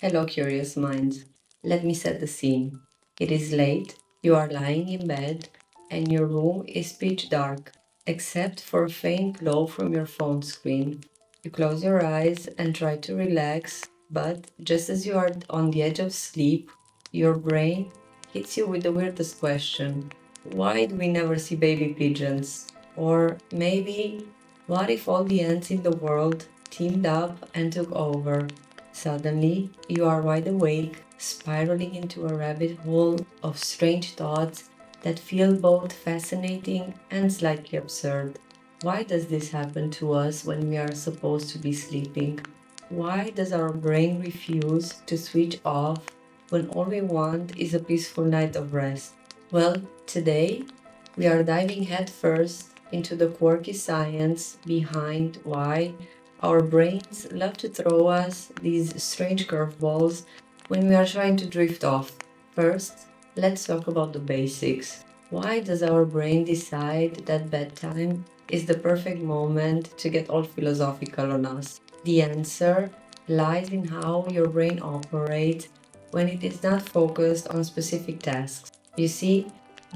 Hello, curious minds. Let me set the scene. It is late, you are lying in bed, and your room is pitch dark, except for a faint glow from your phone screen. You close your eyes and try to relax, but just as you are on the edge of sleep, your brain hits you with the weirdest question. Why do we never see baby pigeons? Or maybe, what if all the ants in the world teamed up and took over? Suddenly, you are wide awake, spiraling into a rabbit hole of strange thoughts that feel both fascinating and slightly absurd. Why does this happen to us when we are supposed to be sleeping? Why does our brain refuse to switch off when all we want is a peaceful night of rest? Well, today we are diving headfirst into the quirky science behind why our brains love to throw us these strange curveballs when we are trying to drift off. First, let's talk about the basics. Why does our brain decide that bedtime is the perfect moment to get all philosophical on us? The answer lies in how your brain operates when it is not focused on specific tasks. You see,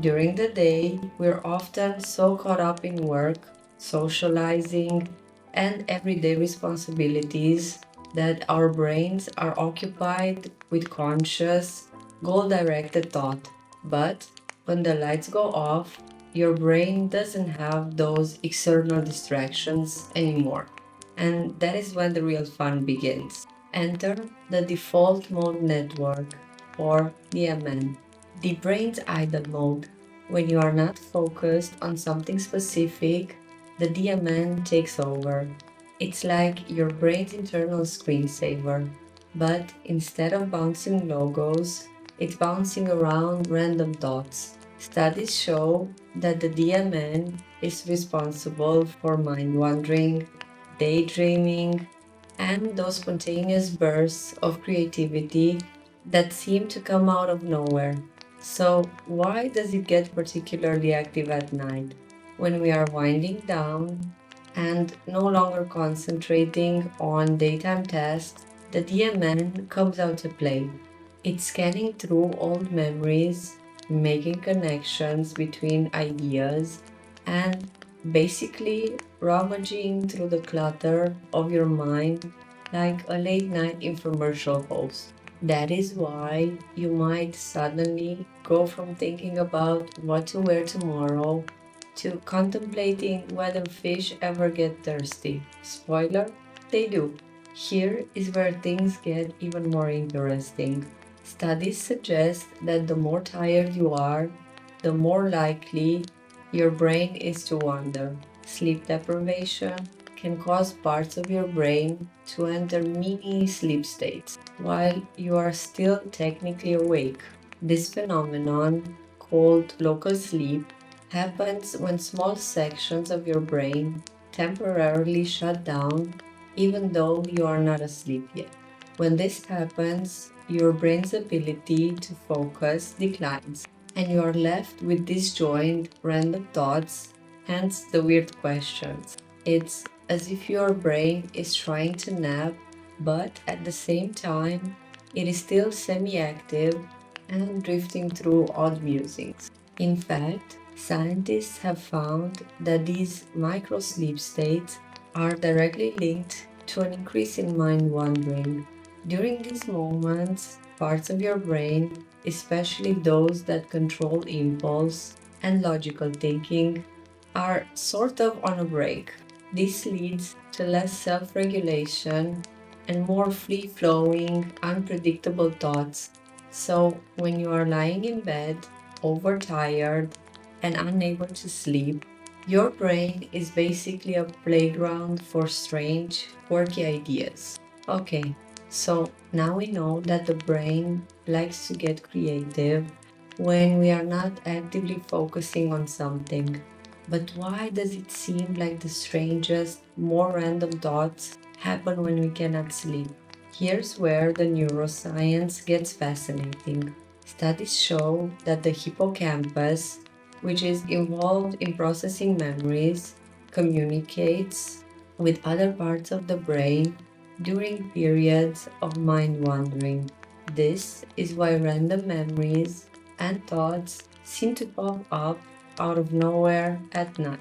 during the day, we're often so caught up in work, socializing, and everyday responsibilities that our brains are occupied with conscious, goal directed thought. But when the lights go off, your brain doesn't have those external distractions anymore. And that is when the real fun begins. Enter the default mode network, or DMN, the brain's idle mode. When you are not focused on something specific, the DMN takes over. It's like your brain's internal screensaver, but instead of bouncing logos, it's bouncing around random thoughts. Studies show that the DMN is responsible for mind wandering, daydreaming, and those spontaneous bursts of creativity that seem to come out of nowhere. So, why does it get particularly active at night? When we are winding down and no longer concentrating on daytime tasks, the DMN comes out to play. It's scanning through old memories, making connections between ideas, and basically rummaging through the clutter of your mind like a late night infomercial host. That is why you might suddenly go from thinking about what to wear tomorrow to contemplating whether fish ever get thirsty. Spoiler, they do. Here is where things get even more interesting. Studies suggest that the more tired you are, the more likely your brain is to wander. Sleep deprivation can cause parts of your brain to enter mini sleep states while you are still technically awake. This phenomenon, called local sleep, happens when small sections of your brain temporarily shut down even though you are not asleep yet. When this happens, your brain's ability to focus declines, and you are left with disjoint, random thoughts, hence the weird questions. It's as if your brain is trying to nap, but at the same time, it is still semi active and drifting through odd musings. In fact, scientists have found that these micro sleep states are directly linked to an increase in mind wandering. During these moments, parts of your brain, especially those that control impulse and logical thinking, are sort of on a break. This leads to less self regulation and more free flowing, unpredictable thoughts. So, when you are lying in bed, overtired, and unable to sleep, your brain is basically a playground for strange, quirky ideas. Okay, so now we know that the brain likes to get creative when we are not actively focusing on something. But why does it seem like the strangest, more random thoughts happen when we cannot sleep? Here's where the neuroscience gets fascinating. Studies show that the hippocampus, which is involved in processing memories, communicates with other parts of the brain during periods of mind wandering. This is why random memories and thoughts seem to pop up out of nowhere at night.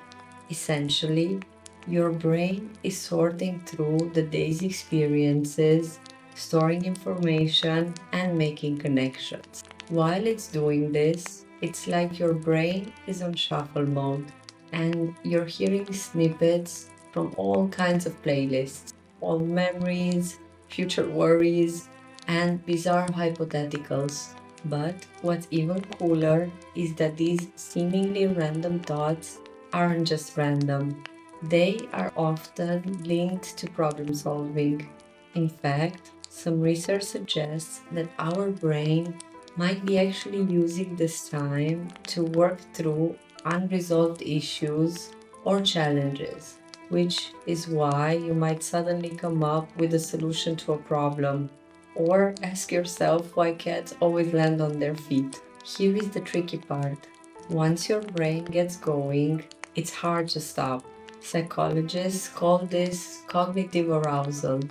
Essentially, your brain is sorting through the day's experiences, storing information, and making connections. While it's doing this, it's like your brain is on shuffle mode and you're hearing snippets from all kinds of playlists, old memories, future worries, and bizarre hypotheticals. But what's even cooler is that these seemingly random thoughts aren't just random, they are often linked to problem solving. In fact, some research suggests that our brain might be actually using this time to work through unresolved issues or challenges, which is why you might suddenly come up with a solution to a problem or ask yourself why cats always land on their feet. Here is the tricky part. Once your brain gets going, it's hard to stop. Psychologists call this cognitive arousal,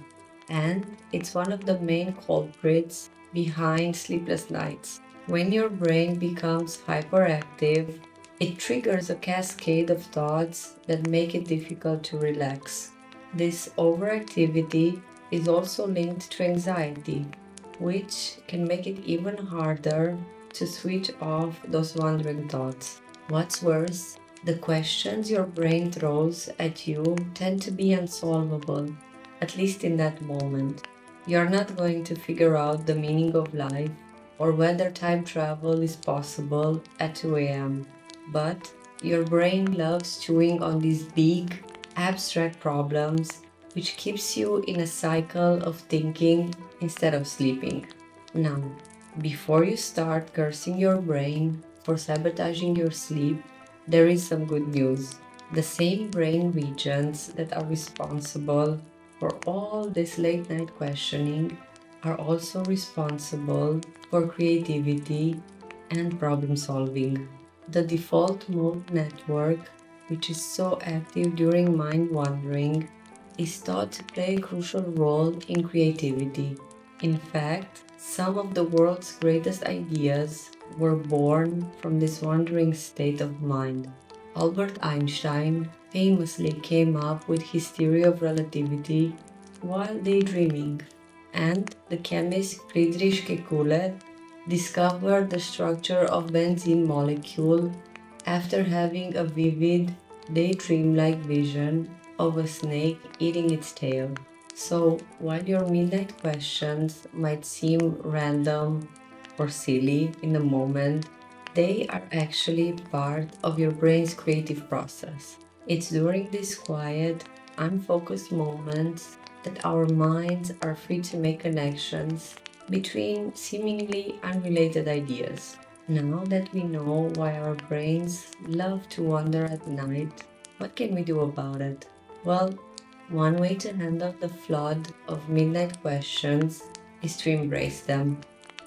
and it's one of the main culprits behind sleepless nights. When your brain becomes hyperactive, it triggers a cascade of thoughts that make it difficult to relax. This overactivity is also linked to anxiety, which can make it even harder to switch off those wandering thoughts. What's worse, the questions your brain throws at you tend to be unsolvable, at least in that moment. You're not going to figure out the meaning of life or whether time travel is possible at 2 a.m. But your brain loves chewing on these big, abstract problems, which keeps you in a cycle of thinking instead of sleeping. Now, before you start cursing your brain for sabotaging your sleep, there is some good news. The same brain regions that are responsible for all this late night questioning are also responsible for creativity and problem solving. The default mode network, which is so active during mind wandering, is thought to play a crucial role in creativity. In fact, some of the world's greatest ideas were born from this wandering state of mind. Albert Einstein famously came up with his theory of relativity while daydreaming, and the chemist Friedrich Kekulé discovered the structure of benzene molecule after having a vivid daydream-like vision of a snake eating its tail. So, while your midnight questions might seem random or silly in the moment, they are actually part of your brain's creative process. It's during these quiet, unfocused moments that our minds are free to make connections between seemingly unrelated ideas. Now that we know why our brains love to wander at night, what can we do about it? Well, one way to handle the flood of midnight questions is to embrace them.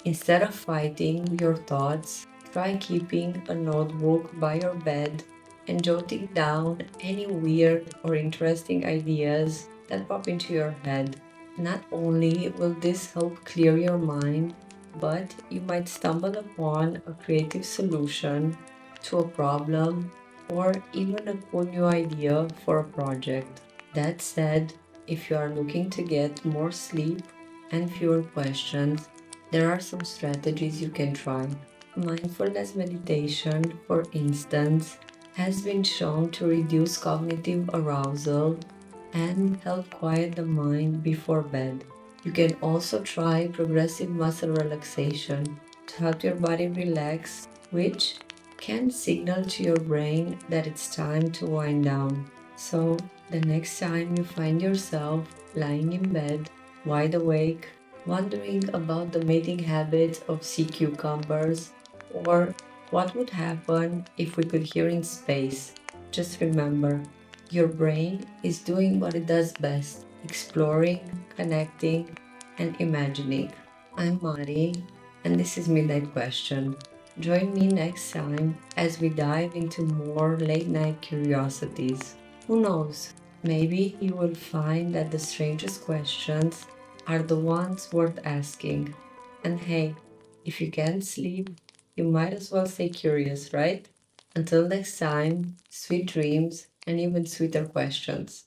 Instead of fighting your thoughts, try keeping a notebook by your bed and jotting down any weird or interesting ideas that pop into your head. Not only will this help clear your mind, but you might stumble upon a creative solution to a problem or even a cool new idea for a project. That said, if you are looking to get more sleep and fewer questions, there are some strategies you can try. Mindfulness meditation, for instance, has been shown to reduce cognitive arousal and help quiet the mind before bed. You can also try progressive muscle relaxation to help your body relax, which can signal to your brain that it's time to wind down. So, the next time you find yourself lying in bed, wide awake, wondering about the mating habits of sea cucumbers, or what would happen if we could hear in space, just remember your brain is doing what it does best, exploring, connecting, and imagining. I'm Mari, and this is Midnight Question. Join me next time as we dive into more late night curiosities. Who knows? Maybe you will find that the strangest questions are the ones worth asking. And hey, if you can't sleep, you might as well stay curious, right? Until next time, sweet dreams and even sweeter questions.